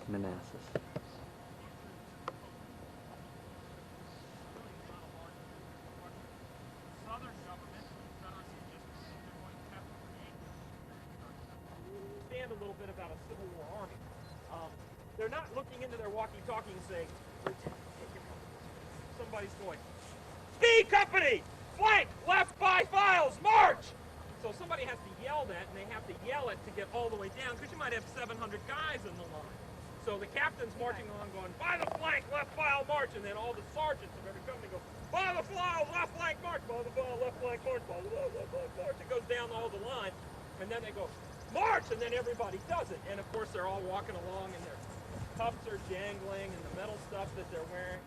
Manassas. A little bit about a Civil War army. They're not looking into their walkie-talkie and saying, somebody's going, B Company, flank, left by files, march! So somebody has to yell that, and they have to yell it to get all the way down, because you might have 700 guys in the line. So the captain's marching along going, by the flank, left file, march, and then all the sergeants of every company go, by the file, left flank, march, by the file, left flank, march, by the file, left flank, march. It goes down all the line, and then they go, march, and then everybody does it. And of course they're all walking along and their cuffs are jangling and the metal stuff that they're wearing.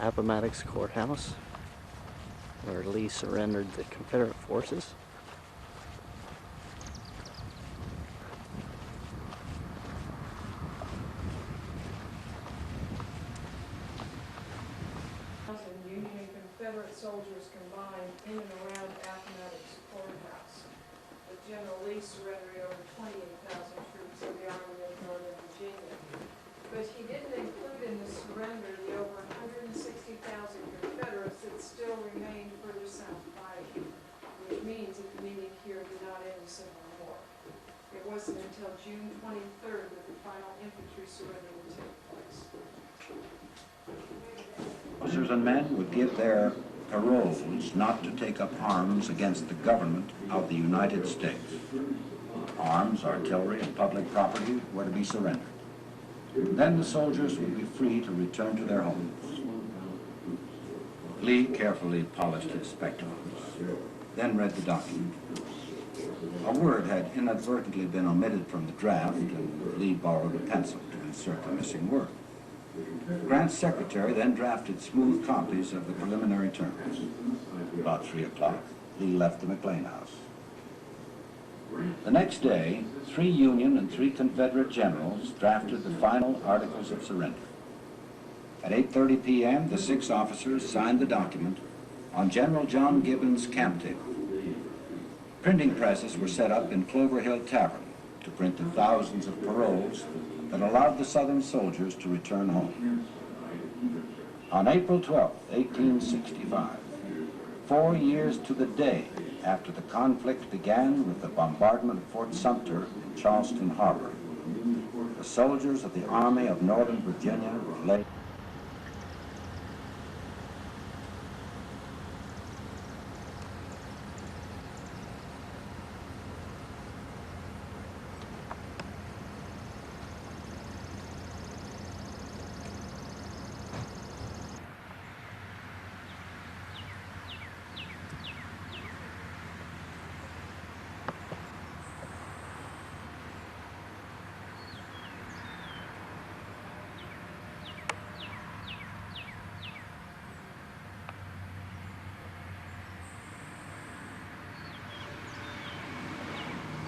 Appomattox Courthouse, where Lee surrendered the Confederate forces. Union and Confederate soldiers combined in and around Appomattox Courthouse, with General Lee surrendering over 28,000 troops of the Army of Northern Virginia. But he didn't include in the surrender the over 160,000 Confederates that still remained further south fighting, which means that the meeting here did not end the Civil War. It wasn't until June 23rd that the final infantry surrender would take place. Officers and men would give their paroles not to take up arms against the government of the United States. Arms, artillery, and public property were to be surrendered. Then the soldiers would be free to return to their homes. Lee carefully polished his spectacles, then read the document. A word had inadvertently been omitted from the draft, and Lee borrowed a pencil to insert the missing word. Grant's secretary then drafted smooth copies of the preliminary terms. About 3 o'clock, Lee left the McLean House. The next day, 3 Union and 3 Confederate generals drafted the final articles of surrender. At 8:30 p.m., the 6 officers signed the document on General John Gibbon's camp table. Printing presses were set up in Clover Hill Tavern to print the thousands of paroles that allowed the Southern soldiers to return home. On April 12, 1865, 4 years to the day after the conflict began with the bombardment of Fort Sumter in Charleston Harbor, the soldiers of the Army of Northern Virginia were laid